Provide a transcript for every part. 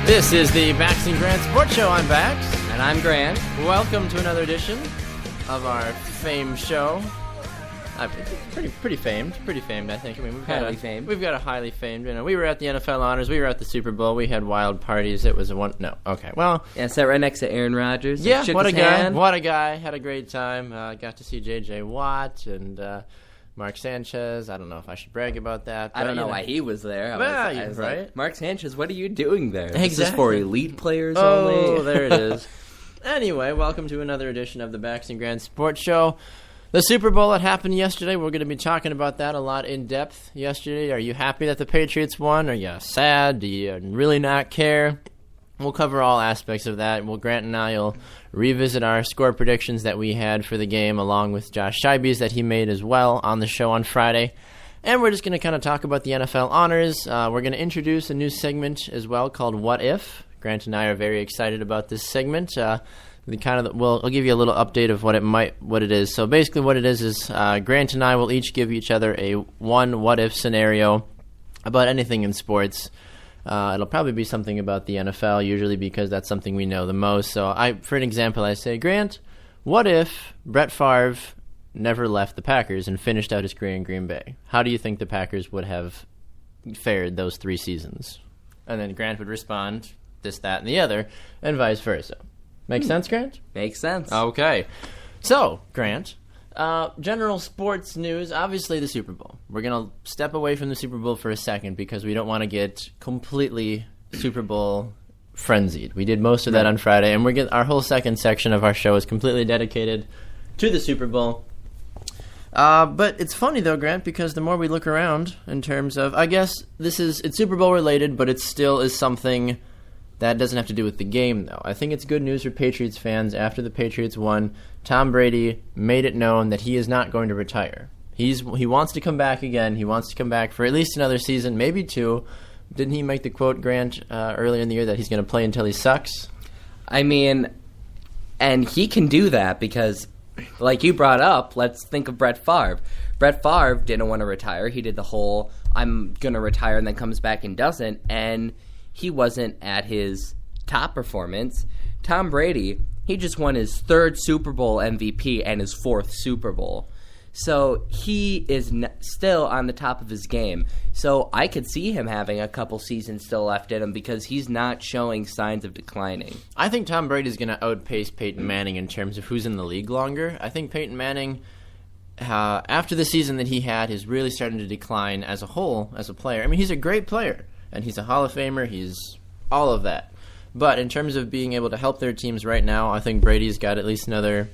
This is the Bax and Grant Sports Show. I'm Bax. And I'm Grant. Welcome to another edition of our famed show. Pretty famed, I think. I mean, we've got a highly famed. You know, we were at the NFL Honors. We were at the Super Bowl. We had wild parties. It was Yeah, sat right next to Aaron Rodgers. Yeah, what a guy. Had a great time. Got to see J.J. Watt and Mark Sanchez. I don't know if I should brag about that. I don't know why he was there. I was right? like, Mark Sanchez, what are you doing there? Exactly. This is for elite players only. Oh, there it is. Anyway, welcome to another edition of the Bax and Grant Sports Show. The Super Bowl that happened yesterday, we're going to be talking about that a lot in depth yesterday. Are you happy that the Patriots won? Are you sad? Do you really not care? We'll cover all aspects of that. Grant and I will revisit our score predictions that we had for the game, along with Josh Scheibe's that he made as well on the show on Friday. And we're just going to kind of talk about the NFL Honors. We're going to introduce a new segment as well called What If? Grant and I are very excited about this segment. I'll give you a little update of what it is. So basically what it is Grant and I will each give each other one what if scenario about anything in sports. It'll probably be something about the NFL, usually because that's something we know the most. So for an example, I say, Grant, what if Brett Favre never left the Packers and finished out his career in Green Bay? How do you think the Packers would have fared those 3 seasons? And then Grant would respond, this, that, and the other, and vice versa. Make sense, Grant? Makes sense. Okay. So, Grant, general sports news, obviously the Super Bowl. We're going to step away from the Super Bowl for a second because we don't want to get completely Super Bowl frenzied. We did most of that on Friday, and our whole second section of our show is completely dedicated to the Super Bowl. But it's funny, though, Grant, because the more we look around in terms of, I guess it's Super Bowl related, but it still is something that doesn't have to do with the game, though. I think it's good news for Patriots fans. After the Patriots won, Tom Brady made it known that he is not going to retire. He wants to come back again. He wants to come back for at least another season, maybe 2. Didn't he make the quote, Grant, earlier in the year that he's going to play until he sucks? I mean, and he can do that because, like you brought up, let's think of Brett Favre. Brett Favre didn't want to retire. He did the whole, I'm going to retire, and then comes back and doesn't, and he wasn't at his top performance. Tom Brady, he just won his 3rd Super Bowl MVP and his 4th Super Bowl. So he is still on the top of his game. So I could see him having a couple seasons still left in him because he's not showing signs of declining. I think Tom Brady's going to outpace Peyton Manning in terms of who's in the league longer. I think Peyton Manning, after the season that he had, is really starting to decline as a whole, as a player. I mean, he's a great player. And he's a Hall of Famer. He's all of that. But in terms of being able to help their teams right now, I think Brady's got at least another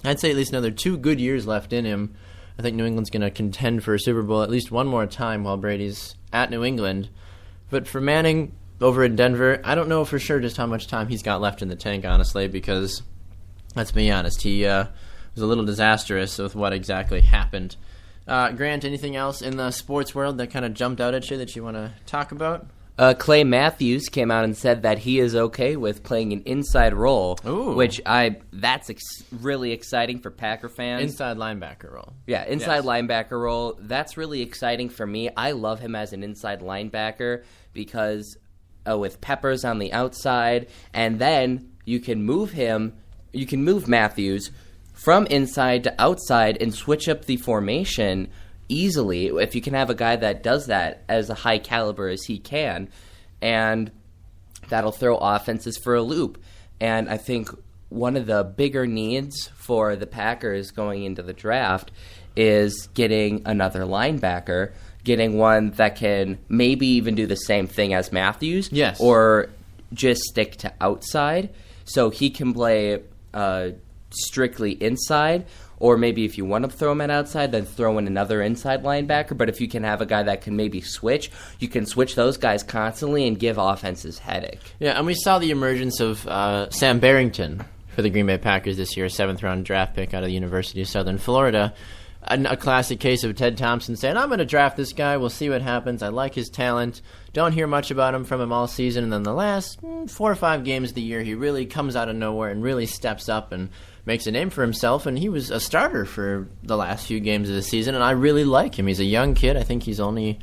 2 good years left in him. I think New England's going to contend for a Super Bowl at least one more time while Brady's at New England. But for Manning over in Denver, I don't know for sure just how much time he's got left in the tank, honestly, because, let's be honest, he was a little disastrous with what exactly happened. Grant, anything else in the sports world that kind of jumped out at you that you want to talk about? Clay Matthews came out and said that he is okay with playing an inside role, which that's really exciting for Packer fans. Inside linebacker role. Yeah, linebacker role. That's really exciting for me. I love him as an inside linebacker because with Peppers on the outside, and then you can move Matthews from inside to outside and switch up the formation easily if you can have a guy that does that as a high caliber as he can, and that'll throw offenses for a loop. And I think one of the bigger needs for the Packers going into the draft is getting another linebacker, getting one that can maybe even do the same thing as Matthews, yes, or just stick to outside so he can play strictly inside, or maybe if you want to throw him at outside, then throw in another inside linebacker. But if you can have a guy that can maybe switch, you can switch those guys constantly and give offenses headache. Yeah, and we saw the emergence of Sam Barrington for the Green Bay Packers this year, a 7th-round draft pick out of the University of Southern Florida. A classic case of Ted Thompson saying, I'm going to draft this guy, we'll see what happens, I like his talent, don't hear much about him from him all season, and then the last 4 or 5 games of the year, he really comes out of nowhere and really steps up and makes a name for himself, and he was a starter for the last few games of the season, and I really like him. He's a young kid. I think he's only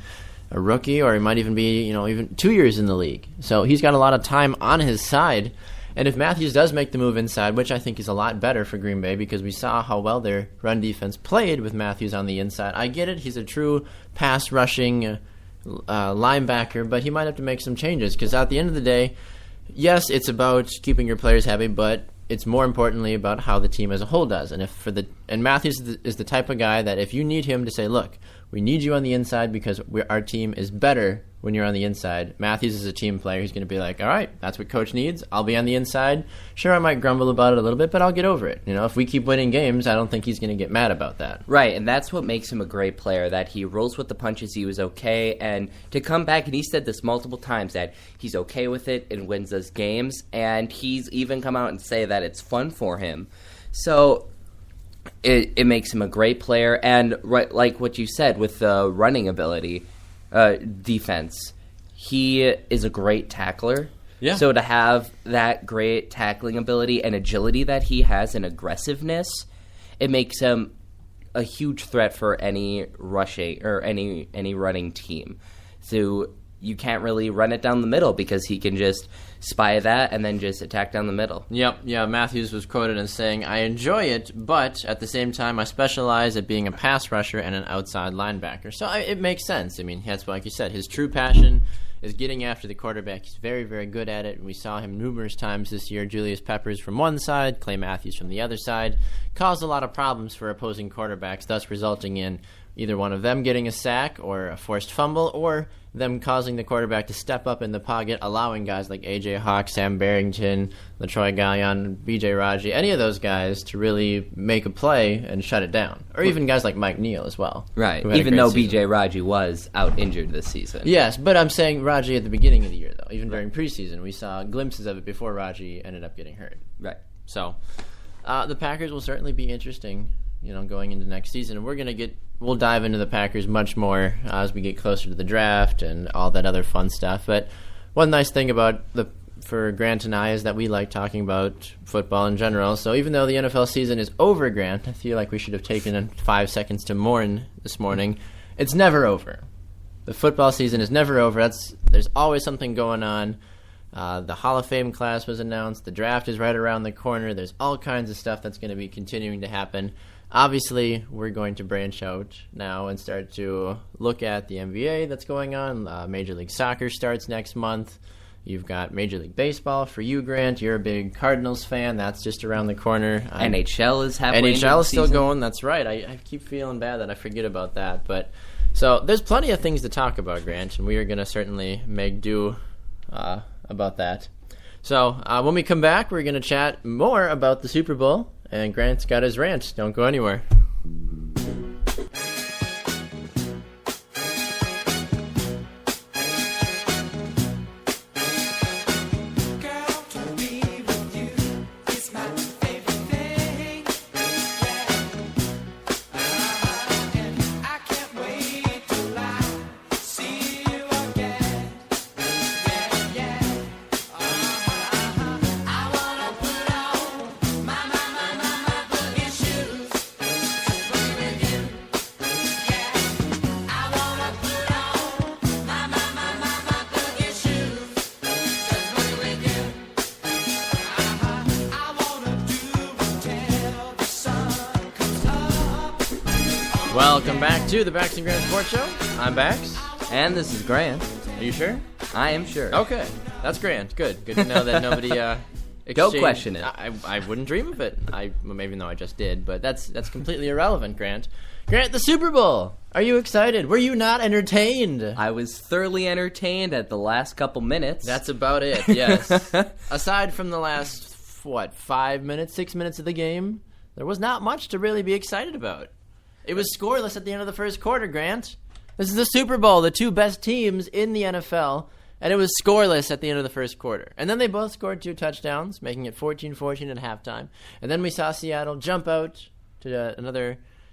a rookie, or he might even be, even 2 years in the league. So he's got a lot of time on his side. And if Matthews does make the move inside, which I think is a lot better for Green Bay because we saw how well their run defense played with Matthews on the inside. I get it. He's a true pass-rushing linebacker, but he might have to make some changes because at the end of the day, yes, it's about keeping your players happy, but it's more importantly about how the team as a whole does. And Matthews is the type of guy that if you need him to say, look, we need you on the inside because our team is better when you're on the inside. Matthews is a team player. He's going to be like, all right, that's what coach needs. I'll be on the inside. Sure, I might grumble about it a little bit, but I'll get over it. If we keep winning games, I don't think he's going to get mad about that. Right, and that's what makes him a great player, that he rolls with the punches. He was okay, and to come back, and he said this multiple times, that he's okay with it and wins us games, and he's even come out and say that it's fun for him. So it makes him a great player, and right, like what you said with the running ability, defense, he is a great tackler. Yeah. So to have that great tackling ability and agility that he has and aggressiveness, it makes him a huge threat for any rushing or any running team. So you can't really run it down the middle because he can just spy that and then just attack down the middle. Yep, yeah, Matthews was quoted as saying, I enjoy it, but at the same time I specialize at being a pass rusher and an outside linebacker. So it makes sense. I mean, that's like you said, his true passion is getting after the quarterback. He's very, very good at it. We saw him numerous times this year. Julius Peppers from one side, Clay Matthews from the other side. Caused a lot of problems for opposing quarterbacks, thus resulting in either one of them getting a sack or a forced fumble, or them causing the quarterback to step up in the pocket, allowing guys like A.J. Hawk, Sam Barrington, LaTroy Gallion, B.J. Raji, any of those guys to really make a play and shut it down. Or even guys like Mike Neal as well. Right, even though B.J. Raji was out injured this season. Yes, but I'm saying Raji at the beginning of the year, though. Even during preseason, we saw glimpses of it before Raji ended up getting hurt. Right. So the Packers will certainly be interesting, going into next season. And we'll dive into the Packers much more as we get closer to the draft and all that other fun stuff. But one nice thing for Grant and I is that we like talking about football in general. So even though the NFL season is over, Grant, I feel like we should have taken 5 seconds to mourn this morning. It's never over. The football season is never over. There's always something going on. The Hall of Fame class was announced. The draft is right around the corner. There's all kinds of stuff that's going to be continuing to happen. Obviously, we're going to branch out now and start to look at the NBA that's going on. Major League Soccer starts next month. You've got Major League Baseball. For you, Grant, you're a big Cardinals fan. That's just around the corner. NHL is happening. NHL is still going. That's right. I keep feeling bad that I forget about that. But so there's plenty of things to talk about, Grant, and we are going to certainly make do about that. So when we come back, we're going to chat more about the Super Bowl. And Grant's got his rant. Don't go anywhere. Welcome back to the Bax and Grant Sports Show. I'm Bax. And this is Grant. Are you sure? I am sure. Okay. That's Grant. Good to know that nobody Don't question it. I wouldn't dream of it. Even though I just did, but that's completely irrelevant, Grant. Grant, the Super Bowl. Are you excited? Were you not entertained? I was thoroughly entertained at the last couple minutes. That's about it, yes. Aside from the last, 5 minutes, 6 minutes of the game, there was not much to really be excited about. It was scoreless at the end of the first quarter, Grant. This is the Super Bowl, the two best teams in the NFL, and it was scoreless at the end of the first quarter. And then they both scored 2 touchdowns, making it 14-14 at halftime. And then we saw Seattle jump out to a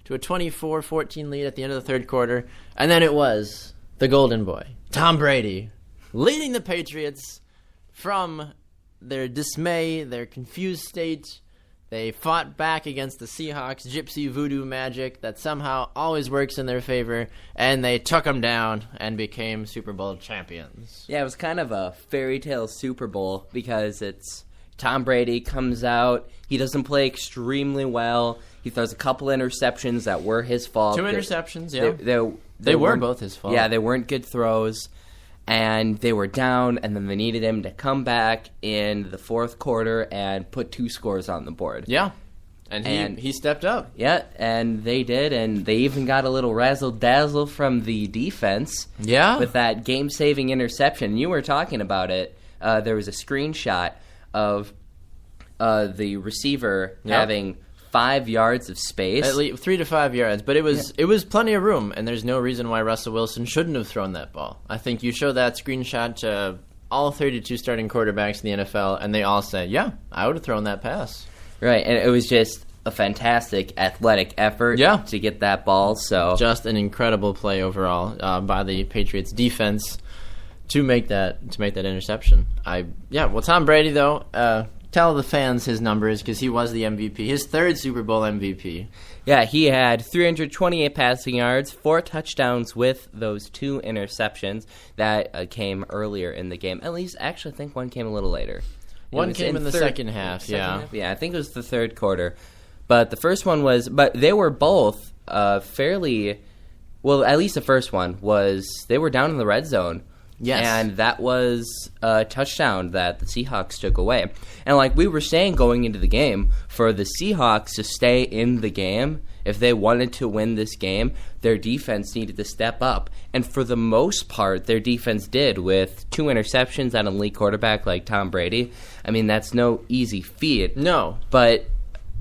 24-14 lead at the end of the third quarter. And then it was the golden boy, Tom Brady, leading the Patriots from their dismay, their confused state. They fought back against the Seahawks' gypsy voodoo magic that somehow always works in their favor, and they took them down and became Super Bowl champions. Yeah, it was kind of a fairy tale Super Bowl because it's Tom Brady comes out. He doesn't play extremely well. He throws a couple interceptions that were his fault. 2 interceptions, yeah. They were both his fault. Yeah, they weren't good throws. And they were down, and then they needed him to come back in the fourth quarter and put 2 scores on the board. Yeah, and he stepped up. Yeah, and they did, and they even got a little razzle-dazzle from the defense. Yeah. With that game-saving interception. You were talking about it. There was a screenshot of the receiver having 5 yards of space. At least 3 to 5 yards, but it was plenty of room, and there's no reason why Russell Wilson shouldn't have thrown that ball. I think you show that screenshot to all 32 starting quarterbacks in the NFL, and they all said, yeah, I would have thrown that pass. Right, and it was just a fantastic athletic effort to get that ball. So just an incredible play overall by the Patriots defense to make that interception. Tom Brady though. Tell the fans his numbers because he was the MVP, his 3rd Super Bowl MVP. Yeah, he had 328 passing yards, 4 touchdowns with those 2 interceptions that came earlier in the game. At least, actually, I think one came a little later. One came in the second half, yeah. Yeah, I think it was the third quarter. But the first one was, but they were both fairly, well, at least the first one was, they were down in the red zone. Yes. And that was a touchdown that the Seahawks took away. And like we were saying going into the game, for the Seahawks to stay in the game, if they wanted to win this game, their defense needed to step up. And for the most part, their defense did with 2 interceptions and an elite quarterback like Tom Brady. I mean, that's no easy feat. No. But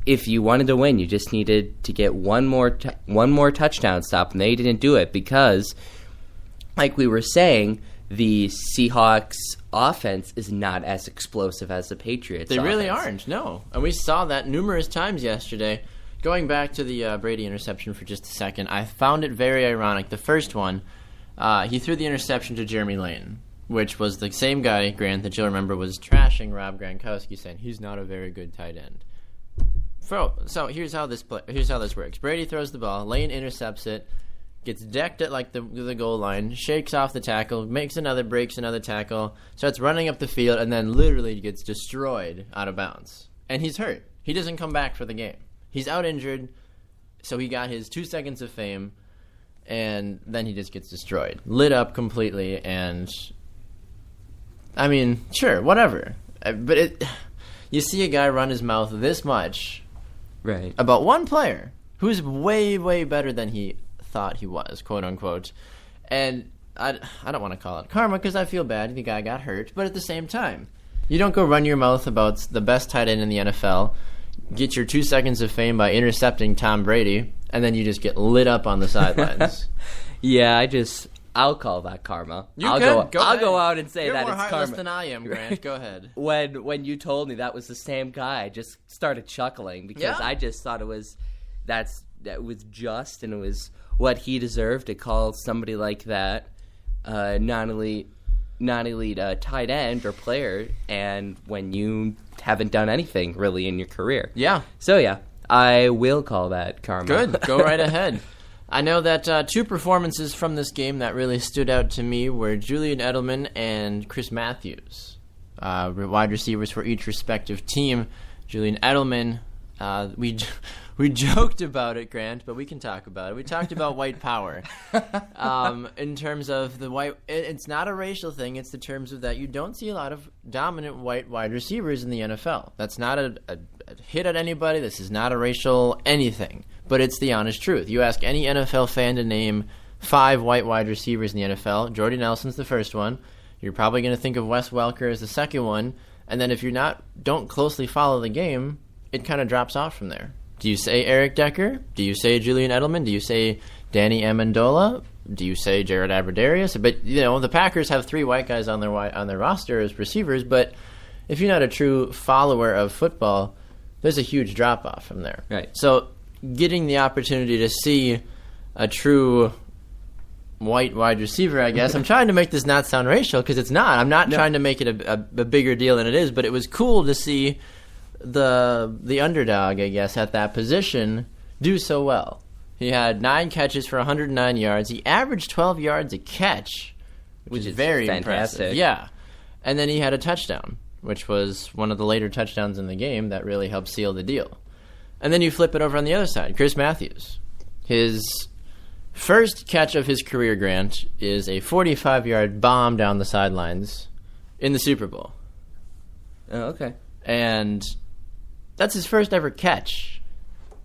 if you wanted to win, you just needed to get one more touchdown stop, and they didn't do it because, like we were saying, the Seahawks offense is not as explosive as the Patriots They offense. really aren't, no. And we saw that numerous times yesterday. Going back to the Brady interception for just a second, I found it very ironic. The first one, he threw the interception to Jeremy Lane, which was the same guy, Grant, that you'll remember was trashing Rob Gronkowski, saying he's not a very good tight end. So here's how this works. Brady throws the ball, Lane intercepts it, gets decked at like the goal line, shakes off the tackle, breaks another tackle, starts running up the field, and then literally gets destroyed out of bounds. And he's hurt. He doesn't come back for the game. He's out injured, so he got his 2 seconds of fame, and then he just gets destroyed. Lit up completely, and I mean, sure, whatever. But you see a guy run his mouth this much about one player who's way, way better than he thought he was, quote unquote, and I don't want to call it karma because I feel bad. The guy got hurt, but at the same time, you don't go run your mouth about the best tight end in the NFL, get your 2 seconds of fame by intercepting Tom Brady, and then you just get lit up on the sidelines. Yeah, I'll call that karma. I'll go out and say You're that more it's heartless karma. than I am, Grant. Go ahead. When you told me that was the same guy, I just started chuckling because I just thought it was that was just, and it was what he deserved to call somebody like that non-elite tight end or player, and when you haven't done anything really in your career. Yeah. So yeah, I will call that karma. Good. Go right ahead. I know that 2 performances from this game that really stood out to me were Julian Edelman and Chris Matthews, wide receivers for each respective team. Julian Edelman, we joked about it, Grant, but we can talk about it. We talked about white power in terms of the white. It's not a racial thing. It's the terms of that you don't see a lot of dominant white wide receivers in the NFL. That's not a hit at anybody. This is not a racial anything, but it's the honest truth. You ask any NFL fan to name 5 white wide receivers in the NFL. Jordy Nelson's the first one. You're probably going to think of Wes Welker as the second one, and then if don't closely follow the game, it kind of drops off from there. Do you say Eric Decker? Do you say Julian Edelman? Do you say Danny Amendola? Do you say Jared Aberdarius? But the Packers have 3 white guys on their roster as receivers. But if you're not a true follower of football, there's a huge drop off from there. Right. So getting the opportunity to see a true white wide receiver, I guess. I'm trying to make this not sound racial because it's not. I'm not trying to make it a bigger deal than it is. But it was cool to see the underdog, I guess, at that position do so well. He had 9 catches for 109 yards. He averaged 12 yards a catch, which is very fantastic. impressive. Yeah. And then he had a touchdown, which was one of the later touchdowns in the game that really helped seal the deal. And then you flip it over on the other side. Chris Matthews. His first catch of his career, Grant, is a 45-yard bomb down the sidelines in the Super Bowl. Oh, okay. And that's his first ever catch.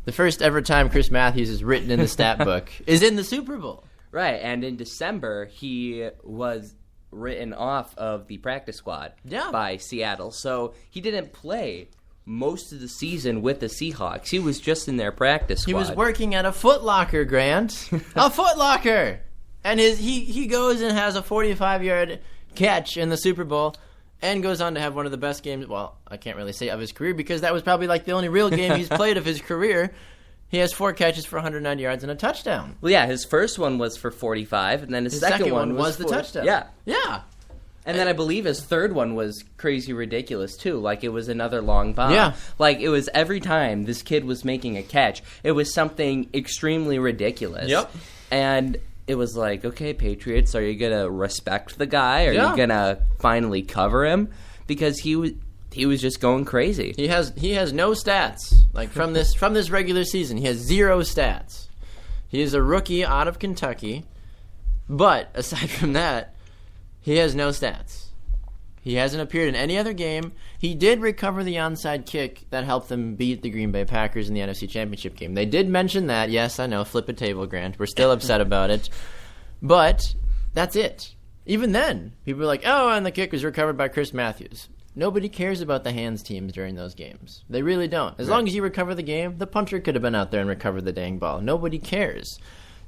The first ever time Chris Matthews is written in the stat book is in the Super Bowl. Right, and in December, he was written off of the practice squad by Seattle. So he didn't play most of the season with the Seahawks. He was just in their practice squad. He was working at a Foot Locker, Grant. A Foot Locker! And he goes and has a 45-yard catch in the Super Bowl and goes on to have one of the best games, well, I can't really say of his career because that was probably like the only real game he's played of his career. He has 4 catches for 109 yards and a touchdown. Well, yeah, his first one was for 45, and then his second one was the touchdown. Yeah. Yeah. And then I believe his third one was crazy ridiculous, too. Like, it was another long bomb. Yeah. Like, it was every time this kid was making a catch, it was something extremely ridiculous. Yep. And it was like, okay, Patriots, are you going to respect the guy? Are you going to finally cover him? Because he was just going crazy. He has no stats. Like from this regular season, he has 0 stats. He is a rookie out of Kentucky, but aside from that, he has no stats. He hasn't appeared in any other game. He did recover the onside kick that helped them beat the Green Bay Packers in the NFC Championship game. They did mention that. Yes, I know, flip a table, Grant. We're still upset about it. But that's it. Even then, people were like, oh, and the kick was recovered by Chris Matthews. Nobody cares about the hands teams during those games. They really don't. As long as you recover the game, the punter could have been out there and recovered the dang ball. Nobody cares.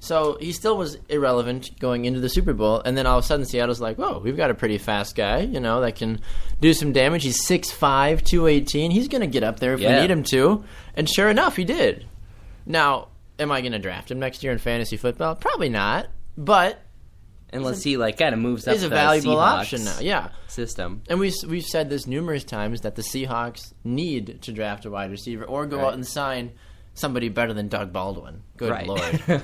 So he still was irrelevant going into the Super Bowl, and then all of a sudden Seattle's like, whoa, we've got a pretty fast guy, that can do some damage. He's 6'5", 218. He's going to get up there if we need him to. And sure enough, he did. Now, am I going to draft him next year in fantasy football? Probably not, but unless he kind of moves up he's a the valuable Seahawks option now, yeah. System. And we've said this numerous times that the Seahawks need to draft a wide receiver or go out and sign somebody better than Doug Baldwin. Good Lord.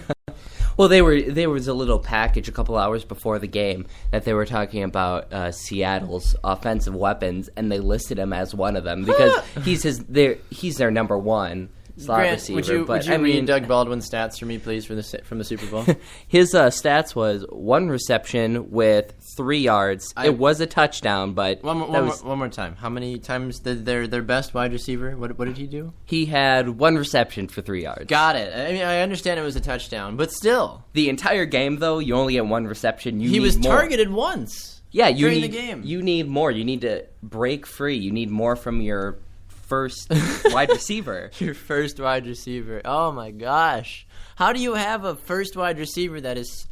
Well, there was a little package a couple hours before the game that they were talking about Seattle's offensive weapons, and they listed him as one of them because he's their number one slot Grant, receiver. Would you read Doug Baldwin's stats for me, please, from the Super Bowl? His stats was 1 reception with 3 yards. It was a touchdown, but one more time. How many times did their best wide receiver? What did he do? He had 1 reception for 3 yards. Got it. I mean, I understand it was a touchdown, but still, the entire game though, you only get 1 reception. He was targeted once. Yeah, during the game. You need more. You need to break free. You need more from your first wide receiver. Your first wide receiver. Oh my gosh. How do you have a first wide receiver that is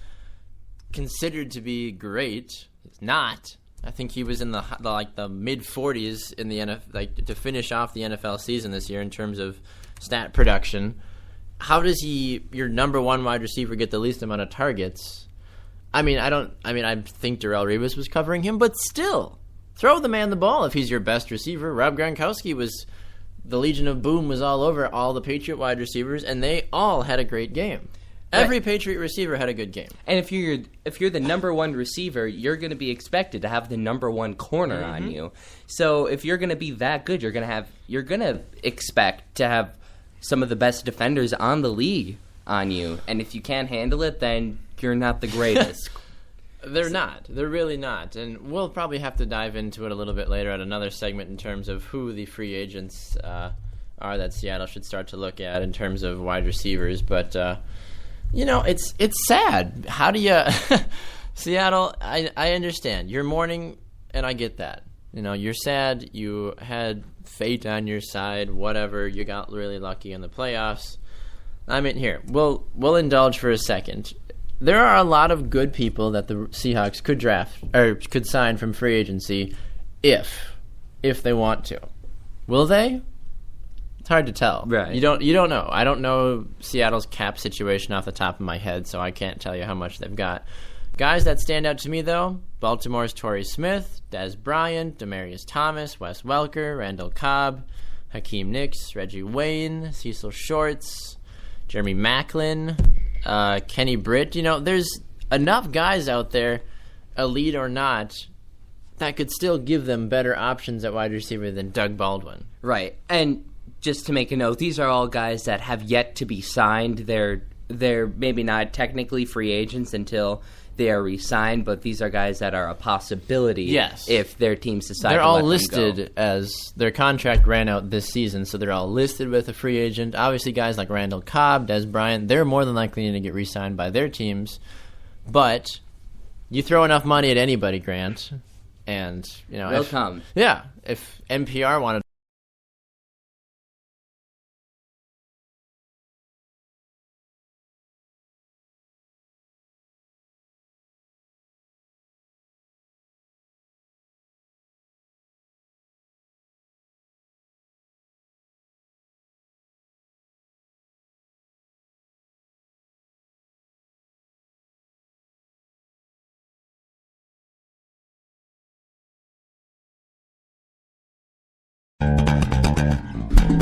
considered to be great? It's not. I think he was in the mid 40s in the NFL, to finish off the NFL season this year in terms of stat production. How does your number one wide receiver get the least amount of targets? I think Darrelle Revis was covering him, but still. Throw the man the ball if he's your best receiver. Rob Gronkowski the Legion of Boom was all over all the Patriot wide receivers, and they all had a great game. Every Patriot receiver had a good game. And if you're the number one receiver, you're going to be expected to have the number one corner on you. So if you're going to be that good, you're going to expect to have some of the best defenders on the league on you. And if you can't handle it, then you're not the greatest. They're not. They're really not. And we'll probably have to dive into it a little bit later at another segment in terms of who the free agents are that Seattle should start to look at in terms of wide receivers. But, it's sad. How do you... Seattle, I understand. You're mourning, and I get that. You're sad. You had fate on your side, whatever. You got really lucky in the playoffs. Here, we'll indulge for a second. There are a lot of good people that the Seahawks could draft or could sign from free agency if they want to. Will they? It's hard to tell. Right. You don't know. I don't know Seattle's cap situation off the top of my head, so I can't tell you how much they've got. Guys that stand out to me, though, Baltimore's Torrey Smith, Dez Bryant, Demaryius Thomas, Wes Welker, Randall Cobb, Hakeem Nicks, Reggie Wayne, Cecil Shorts, Jeremy Macklin, Kenny Britt. There's enough guys out there, elite or not, that could still give them better options at wide receiver than Doug Baldwin. Right. And just to make a note, these are all guys that have yet to be signed. They're maybe not technically free agents until they are re-signed, but these are guys that are a possibility if their teams decide to let them go. They're all listed as their contract ran out this season, so they're all listed with a free agent. Obviously, guys like Randall Cobb, Des Bryant, they're more than likely to get re-signed by their teams. But you throw enough money at anybody, Grant, and they'll come. Yeah, if NPR wanted.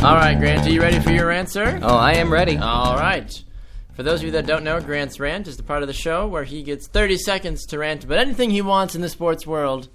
All right, Grant, are you ready for your answer? Oh, I am ready. All right. For those of you that don't know, Grant's Rant is the part of the show where he gets 30 seconds to rant about anything he wants in the sports world,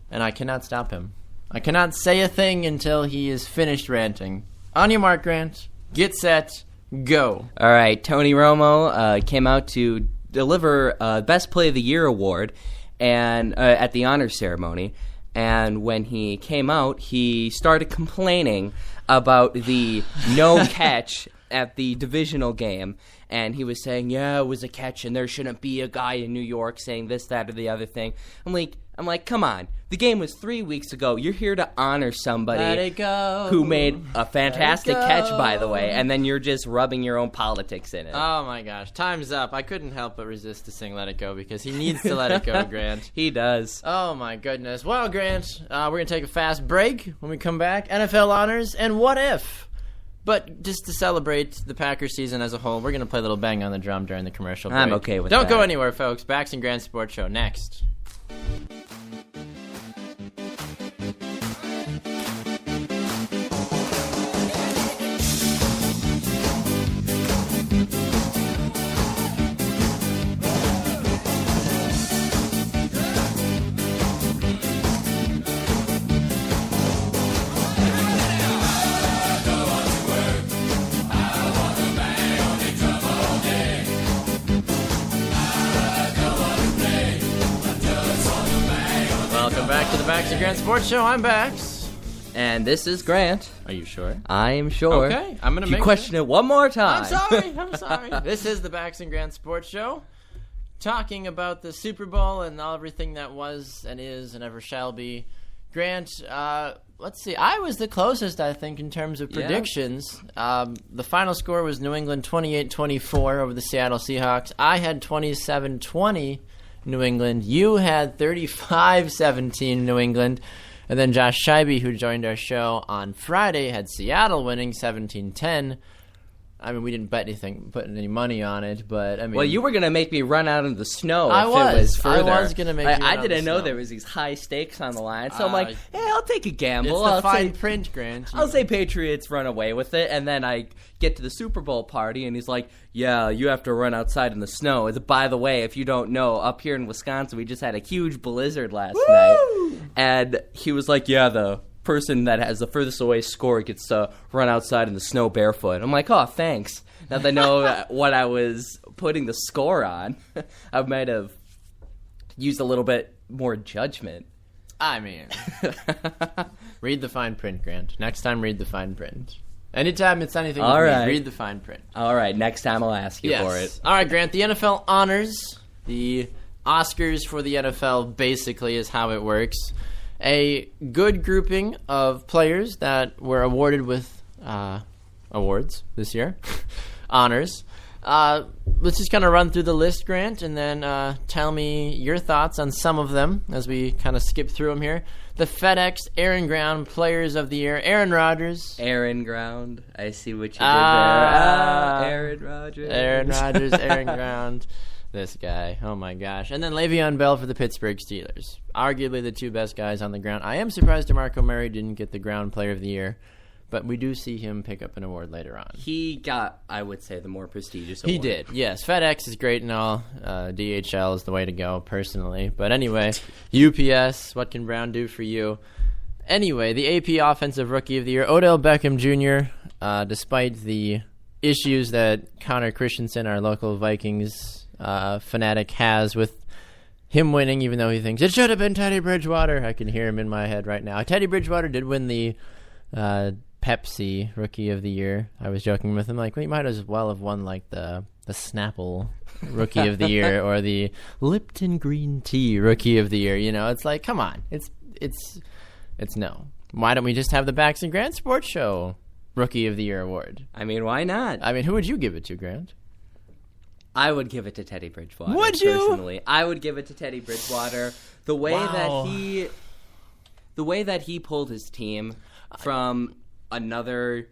and I cannot stop him. I cannot say a thing until he is finished ranting. On your mark, Grant. Get set. Go. All right. Tony Romo came out to deliver Best Play of the Year award and at the honors ceremony. And when he came out, he started complaining about the no catch at the divisional game. And he was saying, yeah, it was a catch, and there shouldn't be a guy in New York saying this, that, or the other thing. I'm like, come on. The game was 3 weeks ago. You're here to honor somebody who made a fantastic catch, by the way, and then you're just rubbing your own politics in it. Oh, my gosh. Time's up. I couldn't help but resist to sing Let It Go because he needs to let it go, Grant. He does. Oh, my goodness. Well, Grant, we're going to take a fast break. When we come back, NFL honors and what if? But just to celebrate the Packers season as a whole, we're going to play a little bang on the drum during the commercial break. I'm okay with that. Don't go anywhere, folks. Bax and Grant Sports Show next. Back to the Bax and Grant Sports Show. I'm Bax. And this is Grant. Are you sure? I am sure. Okay, I'm going to make you question it one more time. I'm sorry. This is the Bax and Grant Sports Show. Talking about the Super Bowl and everything that was and is and ever shall be. Grant, let's see. I was the closest, I think, in terms of predictions. The final score was New England 28-24 over the Seattle Seahawks. I had 27-20 New England. You had 35-17 New England. And then Josh Scheibe, who joined our show on Friday, had Seattle winning 17-10. I mean, we didn't put any money on it, but I mean... Well, you were going to make me run out in the snow I if it was further. I was going to make you run I out didn't in the know snow. there was these high stakes on the line, so I'm like, hey, I'll take a gamble. It's the fine print, Grant. I'll say Patriots run away with it, and then I get to the Super Bowl party, and he's like, yeah, you have to run outside in the snow. It's, by the way, if you don't know, up here in Wisconsin, we just had a huge blizzard last night, and he was like, yeah, the person that has the furthest away score gets to run outside in the snow barefoot. I'm like, oh, thanks. Now that I know what I was putting the score on, I might have used a little bit more judgment. I mean, read the fine print, Grant. Next time, read the fine print. Anytime it's anything with me, read the fine print. All right, next time I'll ask you for it. All right, Grant, the NFL honors, the Oscars for the NFL basically is how it works. A good grouping of players that were awarded with awards this year. Honors. Let's just kind of run through the list, Grant, and then tell me your thoughts on some of them as we kind of skip through them here. The FedEx Aaron Ground Players of the Year, Aaron Rodgers. Aaron Ground. I see what you did there. Aaron Rodgers. Aaron Rodgers, Aaron Ground. This guy. Oh, my gosh. And then Le'Veon Bell for the Pittsburgh Steelers. Arguably the two best guys on the ground. I am surprised DeMarco Murray didn't get the Ground Player of the Year. but we do see him pick up an award later on. He got, I would say, the more prestigious award. He did, yes. FedEx is great and all. DHL is the way to go, personally. But anyway, UPS, what can Brown do for you? Anyway, the AP Offensive Rookie of the Year, Odell Beckham Jr., despite the issues that Connor Christensen, our local Vikings fanatic, has with him winning, even though he thinks it should have been Teddy Bridgewater. I can hear him in my head right now. Teddy Bridgewater did win the Pepsi Rookie of the Year. I was joking with him, like, well, you might as well have won, like, the Snapple Rookie of the Year or the Lipton Green Tea Rookie of the Year. You know, it's like, come on. It's no. Why don't we just have the Bax and Grant Sports Show Rookie of the Year award? I mean, why not? I mean, who would you give it to, Grant? I would give it to Teddy Bridgewater. Would you? Personally, I would give it to Teddy Bridgewater. The way that he pulled his team from another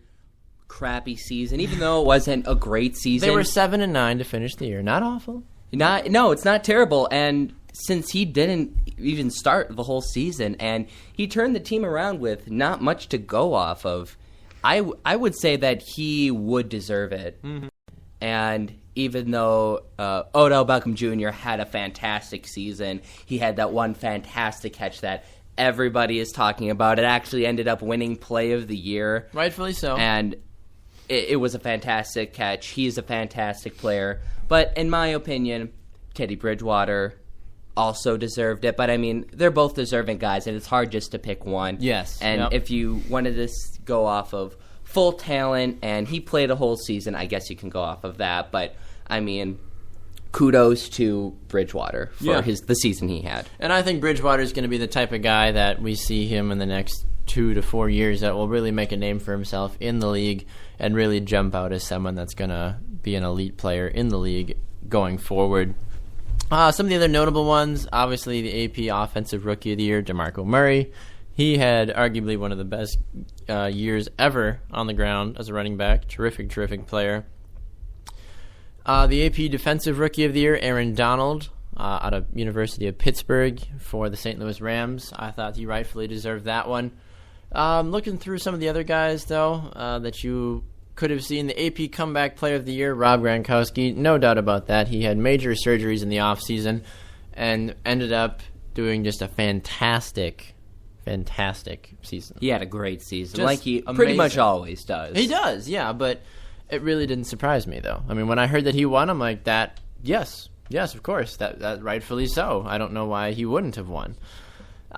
crappy season, even though it wasn't a great season. They were 7-9 to finish the year. Not awful. No, it's not terrible. And since he didn't even start the whole season, and he turned the team around with not much to go off of, I would say that he would deserve it. Mm-hmm. And even though Odell Beckham Jr. had a fantastic season, he had that one fantastic catch that everybody is talking about. It actually ended up winning Play of the Year. Rightfully so. And it was a fantastic catch. He's a fantastic player. But in my opinion, Teddy Bridgewater also deserved it. But, I mean, they're both deserving guys, and it's hard just to pick one. Yes. And if you wanted to go off of full talent, and he played a whole season, I guess you can go off of that. But, I mean, kudos to Bridgewater for the season he had. And I think Bridgewater is going to be the type of guy that we see him in the next 2 to 4 years that will really make a name for himself in the league and really jump out as someone that's going to be an elite player in the league going forward. Some of the other notable ones, obviously the AP Offensive Rookie of the Year, DeMarco Murray. He had arguably one of the best years ever on the ground as a running back. Terrific player. The AP Defensive Rookie of the Year, Aaron Donald, out of University of Pittsburgh for the St. Louis Rams. I thought he rightfully deserved that one. Looking through some of the other guys, though, that you could have seen, the AP Comeback Player of the Year, Rob Gronkowski. No doubt about that. He had major surgeries in the offseason and ended up doing just a fantastic season. He had a great season, just like he amazing. Pretty much always does. He does, yeah, but it really didn't surprise me, though. I mean, when I heard that he won, I'm like, yes, of course, that rightfully so. I don't know why he wouldn't have won.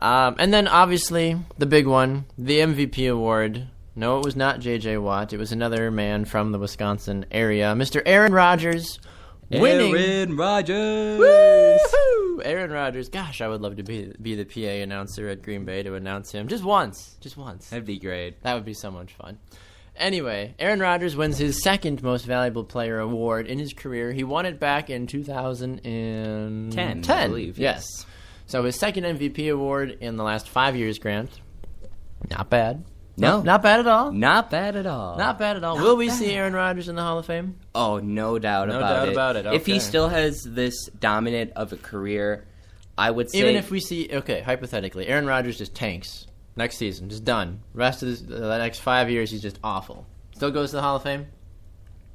And then, obviously, the big one, the MVP award. No, it was not J.J. Watt. It was another man from the Wisconsin area, Mr. Aaron Rodgers, winning. Aaron Rodgers! Woo-hoo! Aaron Rodgers. Gosh, I would love to be the PA announcer at Green Bay to announce him. Just once. That'd be great. That would be so much fun. Anyway, Aaron Rodgers wins his second most valuable player award in his career. He won it back in 2010, I believe. Yes. So his second MVP award in the last 5 years, Grant. Not bad. No. Not bad at all. Not bad at all. Not bad at all. Will we see Aaron Rodgers in the Hall of Fame? Oh, no doubt about it. Okay. If he still has this dominant of a career, I would say... Even if we see, hypothetically, Aaron Rodgers just tanks next season, just done. Rest of the next 5 years, he's just awful. Still goes to the Hall of Fame?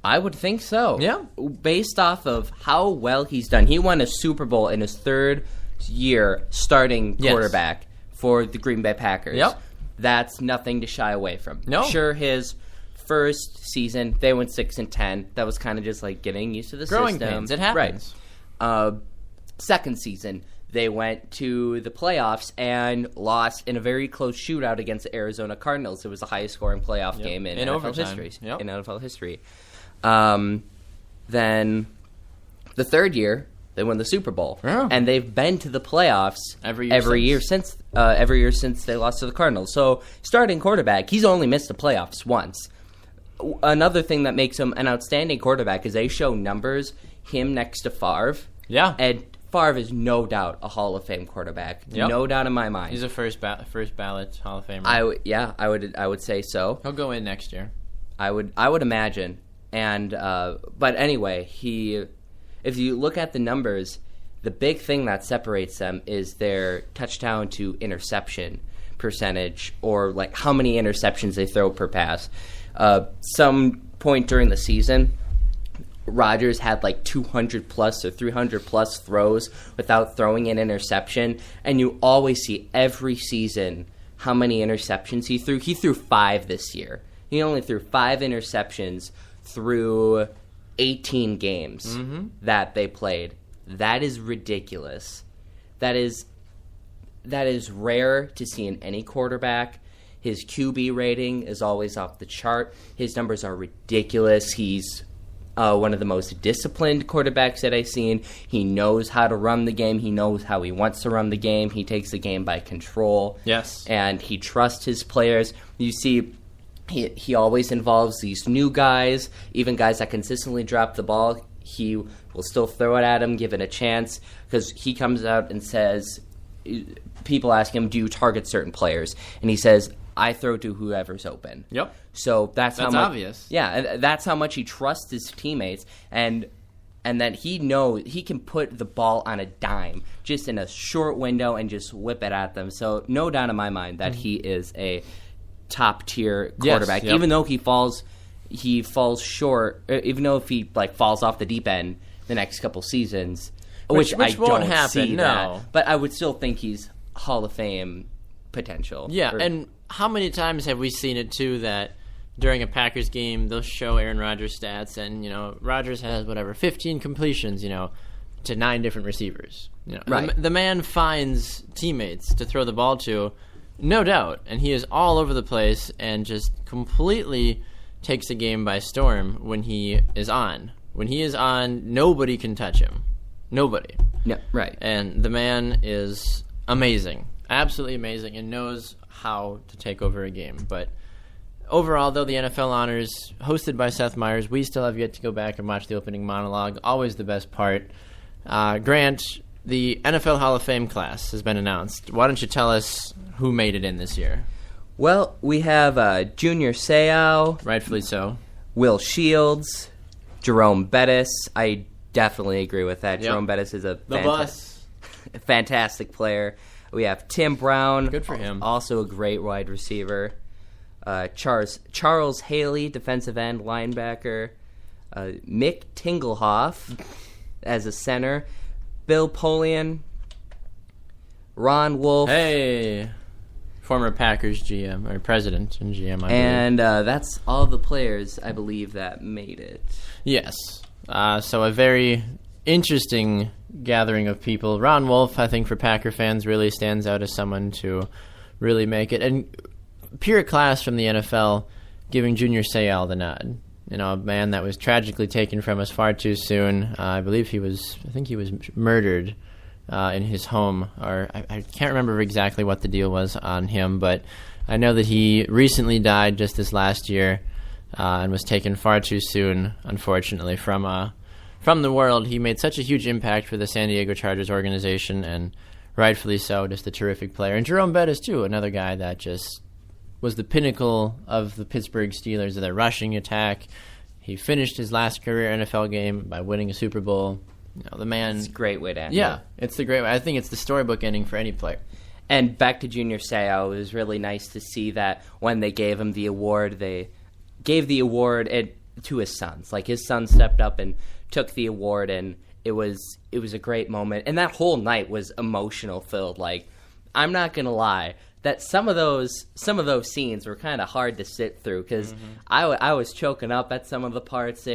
I would think so. Yeah. Based off of how well he's done. He won a Super Bowl in his third year starting quarterback for the Green Bay Packers. Yep. That's nothing to shy away from. No. Sure, his first season, they went 6-10. That was kind of just like getting used to the Growing system. pains. It happens. Right. Second season, they went to the playoffs and lost in a very close shootout against the Arizona Cardinals. It was the highest scoring playoff game in NFL history. Yep. In NFL history. Then the third year, they won the Super Bowl, and they've been to the playoffs every year since they lost to the Cardinals. So, starting quarterback, he's only missed the playoffs once. Another thing that makes him an outstanding quarterback is they show numbers, him next to Favre. Yeah. And Favre is no doubt a Hall of Fame quarterback. Yep. No doubt in my mind. He's a first ballot Hall of Famer. I would say so. He'll go in next year. I would imagine. And but anyway, if you look at the numbers, the big thing that separates them is their touchdown to interception. percentage or like how many interceptions they throw per pass. Some point during the season, Rodgers had like 200 plus or 300 plus throws without throwing an interception, and you always see every season how many interceptions he threw. He threw 5 this year. He only threw 5 interceptions through 18 games that they played. That is ridiculous. That is rare to see in any quarterback. His QB rating is always off the chart. His numbers are ridiculous. He's one of the most disciplined quarterbacks that I've seen. He knows how to run the game. He knows how he wants to run the game. He takes the game by control. Yes. And he trusts his players. You see, he always involves these new guys, even guys that consistently drop the ball. He will still throw it at him, give it a chance, because he comes out and says, people ask him, do you target certain players? And he says, I throw to whoever's open. Yep. So that's how much, obvious. Yeah, that's how much he trusts his teammates, and that he knows he can put the ball on a dime, just in a short window, and just whip it at them. So no doubt in my mind that he is a top-tier quarterback. Yes, yep. Even though he falls short, even though if he like falls off the deep end the next couple seasons, which I won't don't happen, see no. that, but I would still think he's Hall of Fame potential. Yeah, and how many times have we seen it too that during a Packers game they'll show Aaron Rodgers stats, and Rodgers has 15 completions, to 9 different receivers. Right. The man finds teammates to throw the ball to, no doubt, and he is all over the place and just completely takes the game by storm when he is on. When he is on, nobody can touch him. Nobody. Yeah, right. And the man is amazing. Absolutely amazing, and knows how to take over a game. But overall, though, the NFL Honors, hosted by Seth Meyers, we still have yet to go back and watch the opening monologue. Always the best part. Grant, the NFL Hall of Fame class has been announced. Why don't you tell us who made it in this year? Well, we have Junior Seau. Rightfully so. Will Shields. Jerome Bettis. I definitely agree with that. Yep. Jerome Bettis is a fantastic player. We have Tim Brown. Good for him. Also a great wide receiver. Charles Haley, defensive end, linebacker. Mick Tinglehoff as a center. Bill Polian. Ron Wolf. Hey. Former Packers GM, or president and GM, I believe. And that's all the players, I believe, that made it. Yes. So a very interesting gathering of people. Ron Wolf, I think, for Packer fans, really stands out as someone to really make it. And pure class from the NFL, giving Junior Seau the nod. A man that was tragically taken from us far too soon. I think he was murdered in his home. Or I can't remember exactly what the deal was on him, but I know that he recently died just this last year and was taken far too soon, unfortunately, from the world. He made such a huge impact for the San Diego Chargers organization, and rightfully so, just a terrific player. And Jerome Bettis, too, another guy that just was the pinnacle of the Pittsburgh Steelers, of their rushing attack. He finished his last career NFL game by winning a Super Bowl. The man... It's a great way to end it. Yeah, it's the great way. I think it's the storybook ending for any player. And back to Junior Seau, it was really nice to see that when they gave him the award, they gave the award to his sons. Like, his son stepped up and took the award, and it was a great moment. And that whole night was emotional filled. Like, I'm not gonna lie, that some of those scenes were kind of hard to sit through, because I was choking up at some of the parts.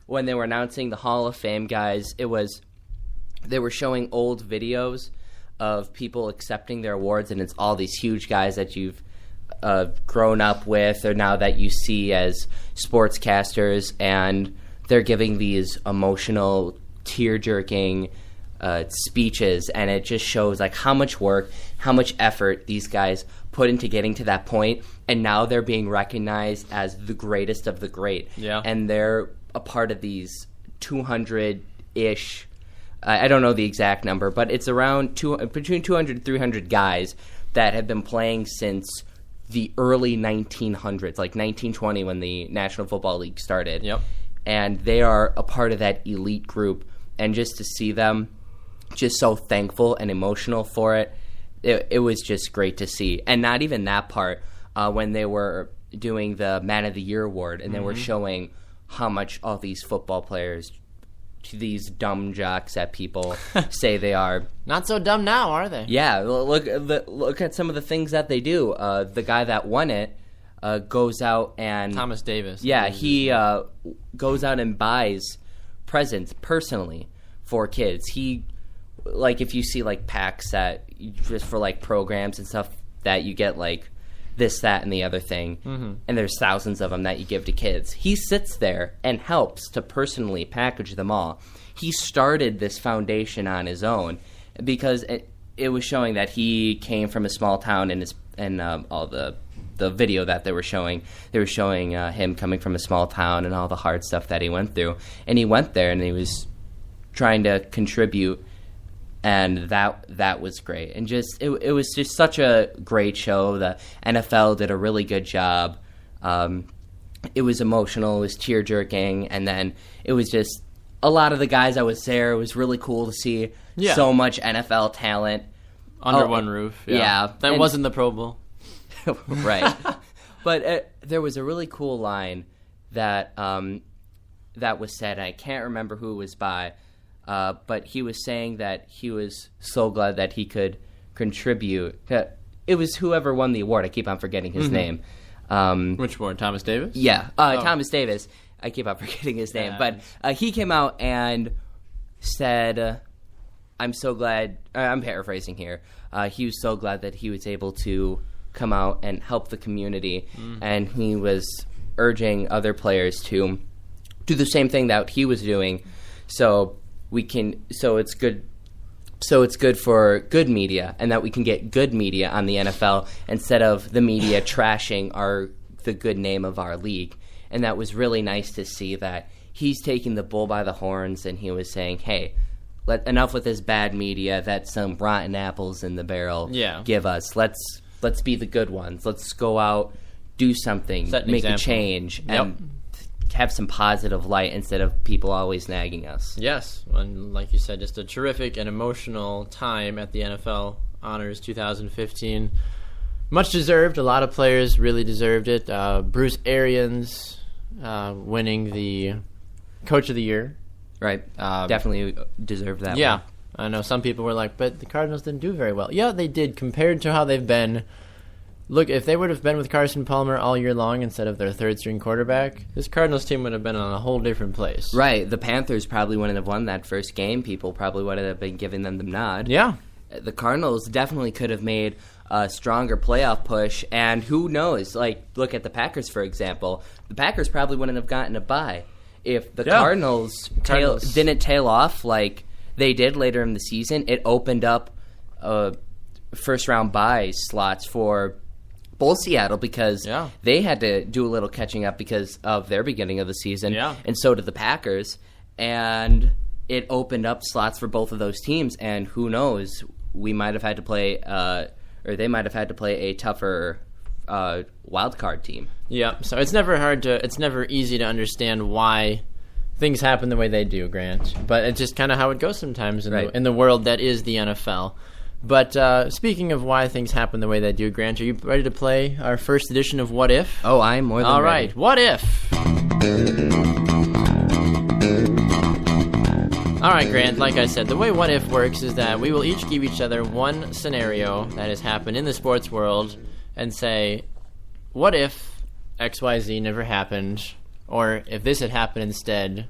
When they were announcing the Hall of Fame guys, they were showing old videos of people accepting their awards, and it's all these huge guys that you've grown up with, or now that you see as sportscasters, and they're giving these emotional, tear-jerking speeches, and it just shows like how much work, how much effort these guys put into getting to that point, and now they're being recognized as the greatest of the great. Yeah. And they're a part of these 200-ish, I don't know the exact number, but it's around between 200 and 300 guys that have been playing since the early 1900s, like 1920 when the National Football League started. Yep. And they are a part of that elite group, and just to see them just so thankful and emotional for it, it was just great to see. And not even that part, when they were doing the Man of the Year award, and they were showing how much all these football players, these dumb jocks that people say they are. Not so dumb now, are they? Yeah, look at some of the things that they do. The guy that won it goes out and... Thomas Davis. Yeah, he goes out and buys presents personally for kids. He, like, if you see, like, packs that just for, like, programs and stuff that you get, like, this, that, and the other thing, and there's thousands of them that you give to kids. He sits there and helps to personally package them all. He started this foundation on his own because it was showing that he came from a small town, and all the video that they were showing him coming from a small town and all the hard stuff that he went through. And he went there and he was trying to contribute, and that was great. And just it was just such a great show. The NFL did a really good job. It was emotional, it was tear-jerking, and then it was just a lot of the guys that was there. It was really cool to see so much NFL talent under one roof. Yeah. That wasn't the Pro Bowl. Right. But there was a really cool line that that was said, and I can't remember who it was by, but he was saying that he was so glad that he could contribute. It was whoever won the award. I keep on forgetting his name. Which award? Thomas Davis? Yeah, Thomas Davis. I keep on forgetting his name. But he came out and said, I'm so glad, I'm paraphrasing here, he was so glad that he was able to come out and help the community, and he was urging other players to do the same thing that he was doing, so it's good for good media, and that we can get good media on the NFL instead of the media trashing the good name of our league. And that was really nice to see that he's taking the bull by the horns, and he was saying, hey, enough with this bad media, that's some rotten apples in the barrel. Give us. Let's be the good ones. Let's go out, do something, make a change, and have some positive light instead of people always nagging us. Yes, and like you said, just a terrific and emotional time at the NFL Honors 2015. Much deserved. A lot of players really deserved it. Bruce Arians winning the Coach of the Year. Right. Definitely deserved that one. Yeah. I know some people were like, but the Cardinals didn't do very well. Yeah, they did compared to how they've been. Look, if they would have been with Carson Palmer all year long instead of their third-string quarterback, this Cardinals team would have been on a whole different place. Right. The Panthers probably wouldn't have won that first game. People probably would have been giving them the nod. Yeah. The Cardinals definitely could have made a stronger playoff push, and who knows? Like, look at the Packers, for example. The Packers probably wouldn't have gotten a bye if the Cardinals didn't tail off like they did later in the season. It opened up first-round bye slots for both Seattle because they had to do a little catching up because of their beginning of the season, and so did the Packers. And it opened up slots for both of those teams, and who knows? We might have had to play, or they might have had to play a tougher wild card team. Yeah, so it's never easy to understand why things happen the way they do, Grant. But it's just kind of how it goes sometimes in the world that is the NFL. But speaking of why things happen the way they do, Grant, are you ready to play our first edition of What If? Oh, I'm more than ready. All right, What If? All right, Grant, like I said, the way What If works is that we will each give each other one scenario that has happened in the sports world and say, what if XYZ never happened, or if this had happened instead,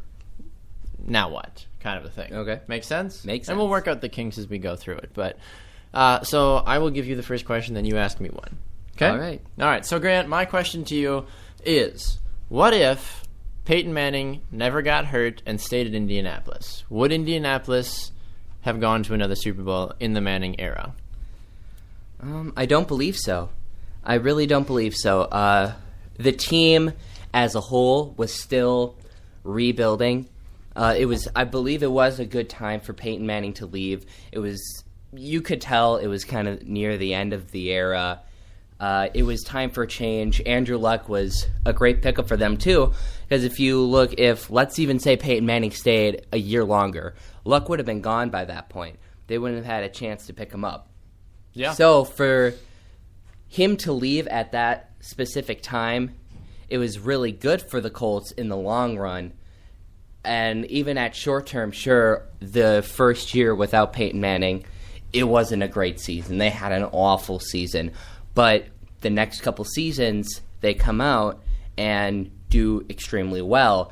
now what? Kind of a thing. Okay. Make sense? Makes sense. And we'll work out the kinks as we go through it. But so I will give you the first question, then you ask me one. Okay? All right. So, Grant, my question to you is, what if Peyton Manning never got hurt and stayed at Indianapolis? Would Indianapolis have gone to another Super Bowl in the Manning era? I don't believe so. I really don't believe so. The team as a whole was still rebuilding. I believe it was a good time for Peyton Manning to leave. You could tell it was kind of near the end of the era. It was time for a change. Andrew Luck was a great pickup for them too, because if let's even say Peyton Manning stayed a year longer, Luck would have been gone by that point. They wouldn't have had a chance to pick him up. Yeah. So for him to leave at that specific time, it was really good for the Colts in the long run. And even at short term, sure, the first year without Peyton Manning, it wasn't a great season. They had an awful season. But the next couple seasons, they come out and do extremely well.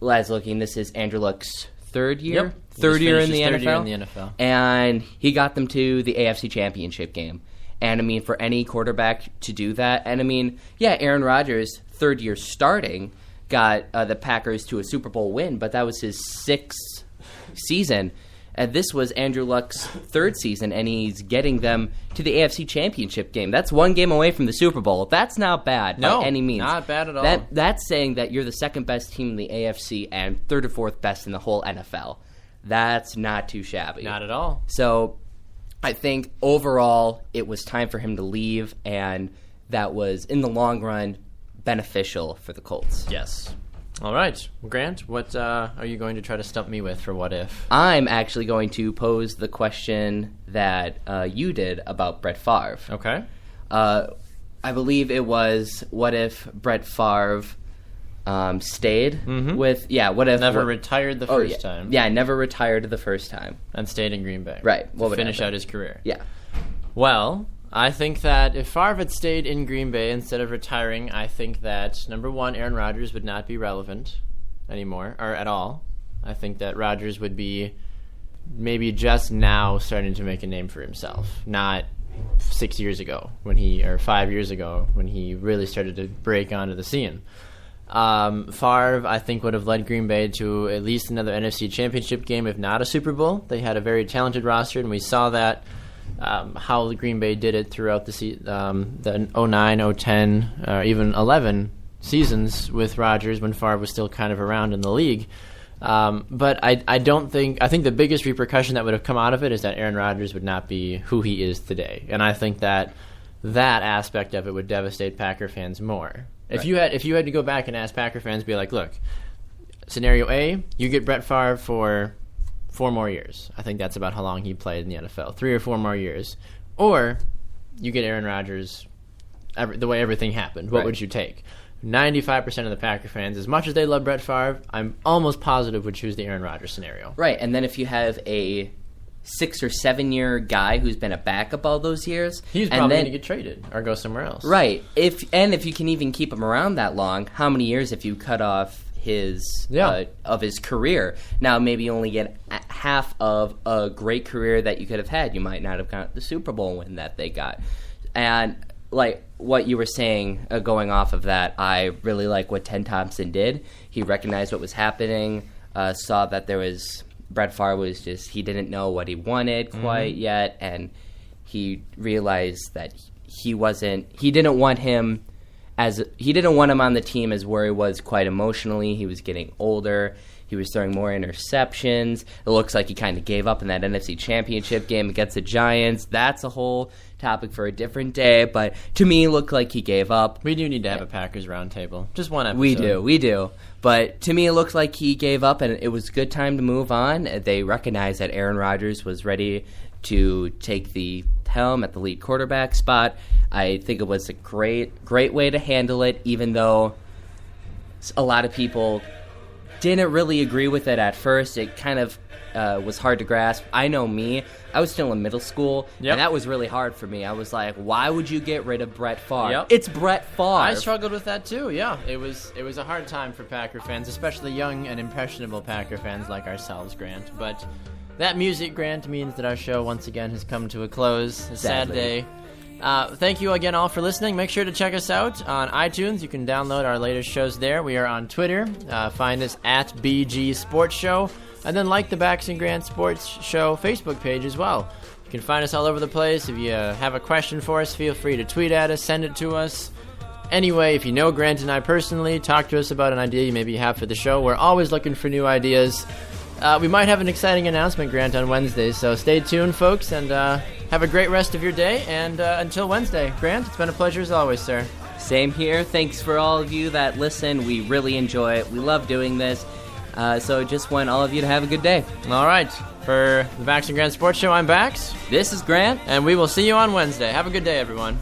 As looking, this is Andrew Luck's third year? Yep. Third year in the Third NFL? year in the NFL. And he got them to the AFC Championship game. And, I mean, for any quarterback to do that, and, I mean, yeah, Aaron Rodgers, third year starting, got the Packers to a Super Bowl win, but that was his sixth season. And this was Andrew Luck's third season, and he's getting them to the AFC Championship game. That's one game away from the Super Bowl. That's not bad by any means. Not bad at all. That's saying that you're the second best team in the AFC and third or fourth best in the whole NFL. That's not too shabby. Not at all. So I think overall it was time for him to leave, and that was, in the long run, beneficial for the Colts. Yes. All right. Grant, what are you going to try to stump me with for What If? I'm actually going to pose the question that you did about Brett Favre. Okay. I believe it was, what if Brett Favre stayed with... Yeah, what if... Never retired the first time. Yeah, never retired the first time. And stayed in Green Bay. Right. To finish out his career. Yeah. Well, I think that if Favre had stayed in Green Bay instead of retiring, I think that, number one, Aaron Rodgers would not be relevant anymore, or at all. I think that Rodgers would be maybe just now starting to make a name for himself, not 6 years ago or 5 years ago when he really started to break onto the scene. Favre, I think, would have led Green Bay to at least another NFC Championship game, if not a Super Bowl. They had a very talented roster, and we saw that. How the Green Bay did it throughout the 09, 010, even 11 seasons with Rodgers when Favre was still kind of around in the league. But I think the biggest repercussion that would have come out of it is that Aaron Rodgers would not be who he is today. And I think that aspect of it would devastate Packer fans more. If you had to go back and ask Packer fans, be like, look, scenario A, you get Brett Favre for 4 more years. I think that's about how long he played in the NFL. 3 or 4 more years. Or you get Aaron Rodgers the way everything happened. What would you take? 95% of the Packer fans, as much as they love Brett Favre, I'm almost positive would choose the Aaron Rodgers scenario. Right, and then if you have a 6 or 7 year guy who's been a backup all those years, he's probably going to get traded or go somewhere else. Right. If you can even keep him around that long, how many years if you cut off his career? Now maybe you only get half of a great career that you could have had. You might not have got the Super Bowl win that they got. And like what you were saying, going off of that, I really like what Ted Thompson did. He recognized what was happening, saw that there was Brett Favre was just, he didn't know what he wanted quite yet, and he realized that he didn't want him on the team as where he was quite emotionally. He was getting older. He was throwing more interceptions. It looks like he kind of gave up in that NFC Championship game against the Giants. That's a whole topic for a different day, but to me, it looked like he gave up. We do need to have a Packers roundtable. Just one episode. We do. But to me, it looked like he gave up, and it was a good time to move on. They recognized that Aaron Rodgers was ready to take the helm at the lead quarterback spot. I think it was a great way to handle it, even though a lot of people didn't really agree with it at first. It kind of was hard to grasp. I know me. I was still in middle school, and that was really hard for me. I was like, why would you get rid of Brett Favre? Yep. It's Brett Favre. I struggled with that too, yeah. It was a hard time for Packer fans, especially young and impressionable Packer fans like ourselves, Grant. But that music, Grant, means that our show once again has come to a close. A sad day. Thank you again all for listening. Make sure to check us out on iTunes. You can download our latest shows there. We are on Twitter. Find us at BG Sports Show. And then like the Bax and Grant Sports Show Facebook page as well. You can find us all over the place. If you have a question for us, feel free to tweet at us, send it to us. Anyway, if you know Grant and I personally, talk to us about an idea you maybe have for the show. We're always looking for new ideas. We might have an exciting announcement, Grant, on Wednesday, so stay tuned, folks, and have a great rest of your day. And until Wednesday, Grant, it's been a pleasure as always, sir. Same here. Thanks for all of you that listen. We really enjoy it. We love doing this. So just want all of you to have a good day. All right. For the Bax and Grant Sports Show, I'm Bax. This is Grant. And we will see you on Wednesday. Have a good day, everyone.